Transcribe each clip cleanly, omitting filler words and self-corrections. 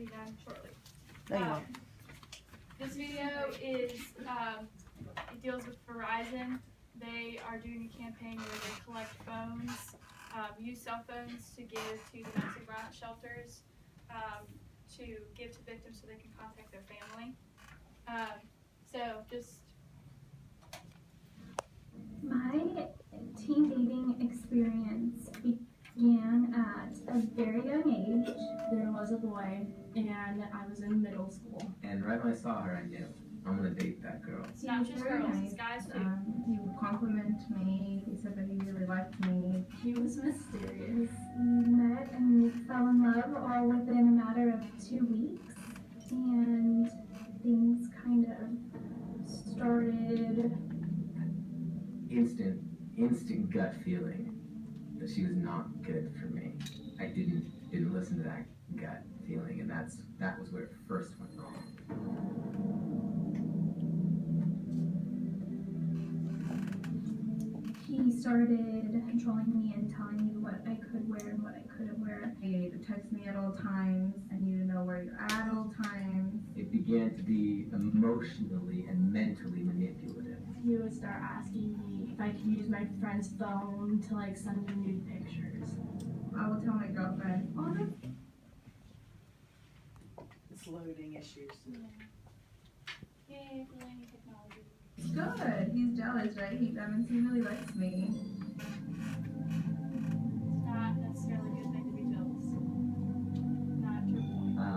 be done shortly. No, you won't. This video is, it deals with Verizon. They are doing a campaign where they collect phones, use cell phones to give to domestic violence shelters, to give to victims so they can contact their family. So just. My teen dating experience began at a very young age. There was a boy, and I was in middle school. And right when I saw her, I knew I'm gonna date that girl. It's not just girls, it's guys too. He would compliment me. He said that he really liked me. He was mysterious. We met and we fell in love all within a matter of 2 weeks, and things kind of started. Instant gut feeling that she was not good for me. I didn't listen to that gut feeling, and that was where it first went wrong. He started controlling me and telling me what I could wear and what I couldn't wear. You need to text me at all times. I need to know where you're at all times. It began to be emotionally and mentally manipulative. He would start asking me if I could use my friend's phone to like send me nude pictures. I will tell my girlfriend, oh, that's It's loading issues. Yay, for learning technology. good. He's jealous, right? That means he really likes me. It's not necessarily a good thing to be jealous. Not to a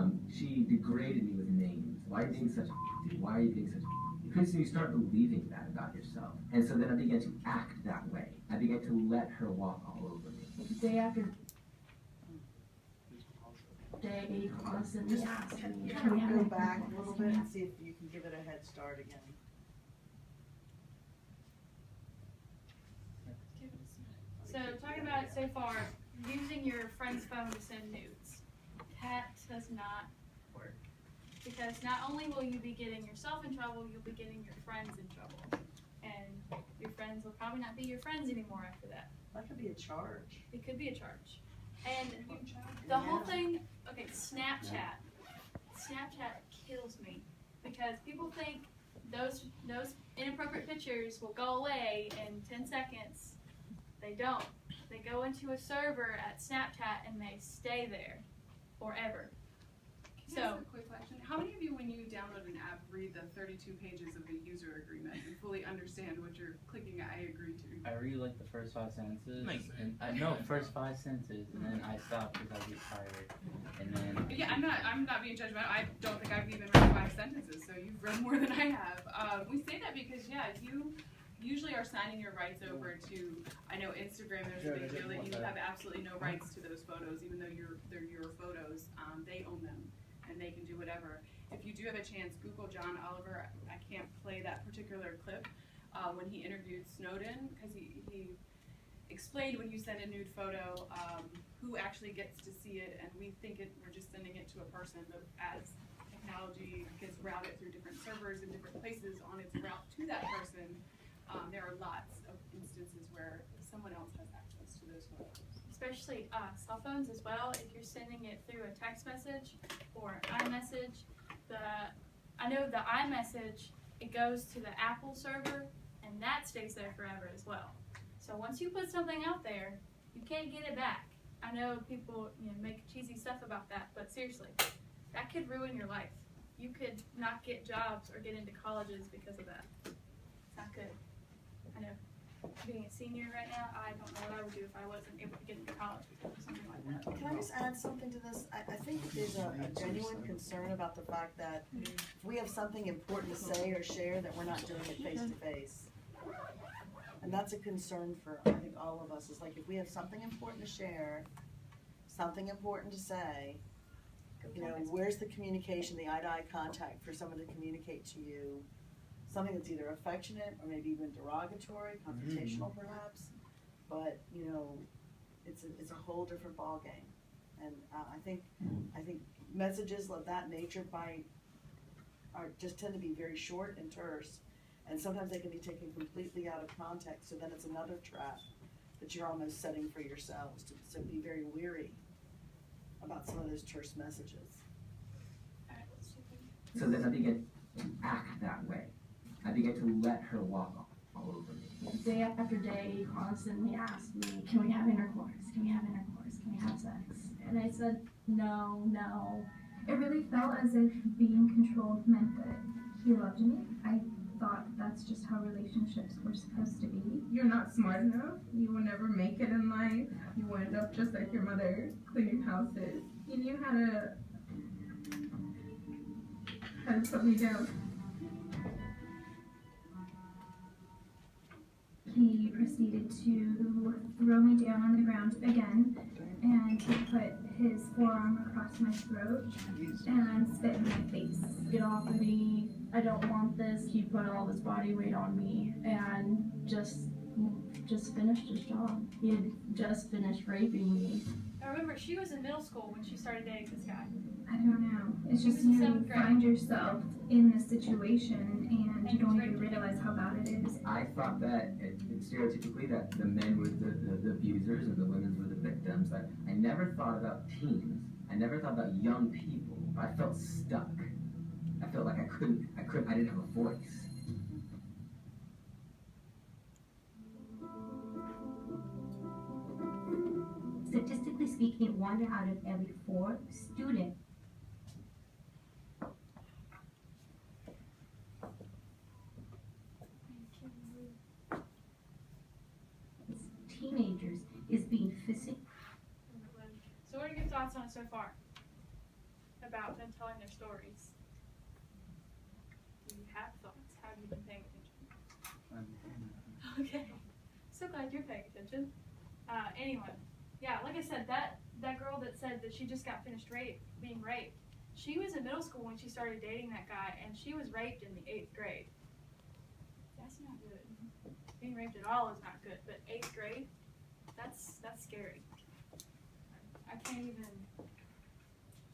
point. She degraded me with names. Why are you being such a dude? Why are you being such a Because you start believing that about yourself. And so then I began to act that way. I began to let her walk all over me. Day after day, he constantly asked me. Can we go back a little bit and see if you can give it a head start again? So talking about it so far, using your friend's phone to send nudes. That does not work. Because not only will you be getting yourself in trouble, you'll be getting your friends in trouble. And your friends will probably not be your friends anymore after that. That could be a charge. It could be a charge. And the whole thing, okay, Snapchat. Snapchat kills me because people think those inappropriate pictures will go away in 10 seconds. They don't. They go into a server at Snapchat and they stay there forever. Can I ask a quick question? How many of you, when you download an app, read the 32 pages of the user agreement and fully understand what you're clicking I agree to? I read like the first 5 sentences, and first 5 sentences, and then I stop because I get tired, and then. Yeah, I'm not being judgmental. I don't think I've even read 5 sentences, so you've read more than I have. We say that because you usually are signing your rights over to. I know Instagram. There's a big deal that you have absolutely no rights to those photos, even though they're your photos. They own them. And they can do whatever. If you do have a chance, Google John Oliver. I can't play that particular clip when he interviewed Snowden, because he explained when you send a nude photo, who actually gets to see it, and we think we're just sending it to a person, but as technology gets routed through different servers in different places on its route to that person, there are lots of instances where someone else has access to those photos. Especially cell phones as well. If you're sending it through a text message or iMessage, I know the iMessage, it goes to the Apple server and that stays there forever as well. So once you put something out there, you can't get it back. I know people make cheesy stuff about that, but seriously, that could ruin your life. You could not get jobs or get into colleges because of that. It's not good. I know. Being a senior right now, I don't know what I would do if I wasn't able to get into college because of something like that. Can I just add something to this? I think there's a genuine concern about the fact that if we have something important to say or share, that we're not doing it face to face. And that's a concern for, I think, all of us. Is like, if we have something important to share, something important to say, where's the communication, the eye-to-eye contact for someone to communicate to you something that's either affectionate or maybe even derogatory, confrontational perhaps, but it's a whole different ball game. And I think messages of that nature just tend to be very short and terse, and sometimes they can be taken completely out of context. So then it's another trap that you're almost setting for yourselves. So be very weary about some of those terse messages. So then I began to act that way. I began to let her walk all over me. Day after day, constantly asked me, can we have intercourse? Can we have intercourse? Can we have sex? And I said, no, no. It really felt as if being controlled meant that he loved me. I thought that's just how relationships were supposed to be. You're not smart enough. You will never make it in life. You will end up just like your mother, cleaning houses. You knew how to put me down. He proceeded to throw me down on the ground again, and he put his forearm across my throat and spit in my face. Get off of me. I don't want this. He put all his body weight on me and just finished his job. He had just finished raping me. I remember she was in middle school when she started dating this guy. I don't know. It's He just was in you seventh grade. find yourself in this situation and you don't even realize how bad it is. I thought that stereotypically that the men were the abusers and the women were the victims. I never thought about teens. I never thought about young people. I felt stuck. I felt like I didn't have a voice. Statistically speaking, 1 out of every 4 students teenagers is being physically. So what are your thoughts on it so far? About them telling their stories? Do you have thoughts? How have you been paying attention? Okay. So glad you're paying attention. Anyway, yeah, like I said, that girl that said that she just got finished being raped, she was in middle school when she started dating that guy, and she was raped in the 8th grade. That's not good. Being raped at all is not good, but 8th grade, that's scary. I can't even,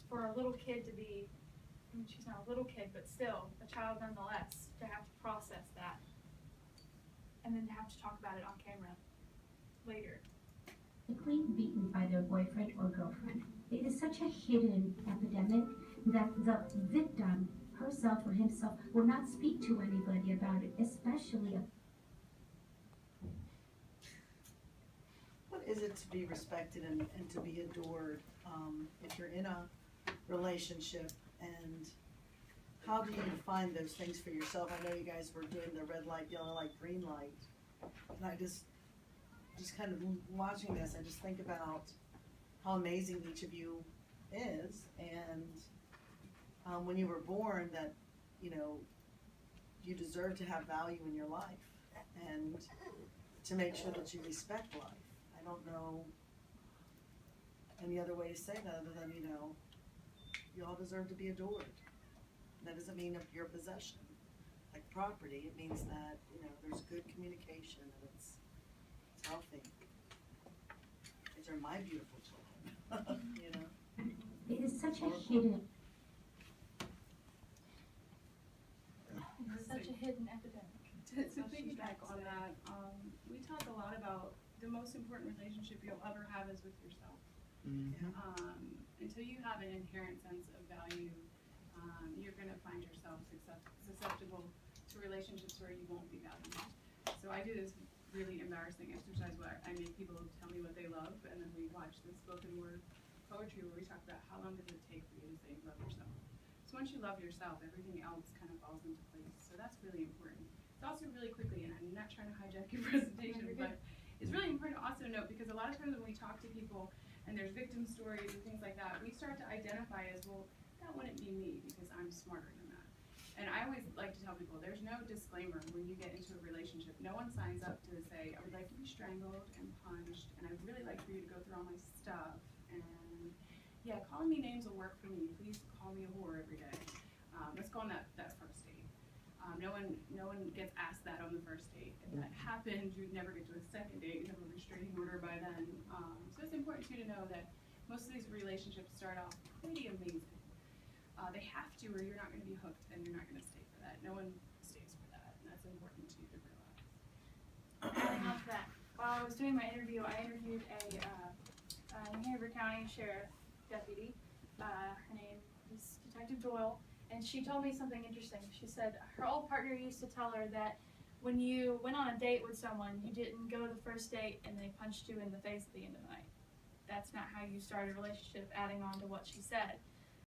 for a little kid to be, I mean, she's not a little kid, but still, a child nonetheless, to have to process that. And then to have to talk about it on camera later. beaten by their boyfriend or girlfriend. It is such a hidden epidemic that the victim herself or himself will not speak to anybody about it, especially What is it to be respected and to be adored if you're in a relationship, and how do you find those things for yourself? I know you guys were doing the red light, yellow light, green light, and I just kind of watching this, I just think about how amazing each of you is, and when you were born, that you deserve to have value in your life and to make sure that you respect life. I don't know any other way to say that other than, you all deserve to be adored. That doesn't mean if you're a possession, like property. It means that, there's good communication and it's healthy. These are my beautiful children, it is such a hidden. It's such a hidden epidemic. To piggyback on that, we talk a lot about the most important relationship you'll ever have is with yourself. Until you have an inherent sense of value, you're going to find yourself susceptible to relationships where you won't be valued. So I do this really embarrassing exercise where I make people tell me what they love, and then we watch this spoken word poetry where we talk about how long does it take for you to say you love yourself. So once you love yourself, everything else kind of falls into place. So that's really important. It's also really quickly, and I'm not trying to hijack your presentation, but it's really important to also note, because a lot of times when we talk to people and there's victim stories and things like that, we start to identify as, well, that wouldn't be me because I'm smarter than that. And I always like to tell people, there's no disclaimer when you get into a relationship. No one signs up to say, I would like to be strangled and punched, and I'd really like for you to go through all my stuff, and yeah, calling me names will work for me. Please call me a whore every day. Let's go on that first date. No one gets asked that on the first date. If that happened, you'd never get to a second date. You'd have a restraining order by then. So it's important too to know that most of these relationships start off pretty amazing. They have to, or you're not going to be hooked and you're not going to stay for that. No one stays for that, and that's important too to realize. Adding on to that, while I was doing my interview, I interviewed a New Hampshire County Sheriff deputy. Her name is Detective Doyle, and she told me something interesting. She said her old partner used to tell her that when you went on a date with someone, you didn't go to the first date and they punched you in the face at the end of the night. That's not how you start a relationship, adding on to what she said.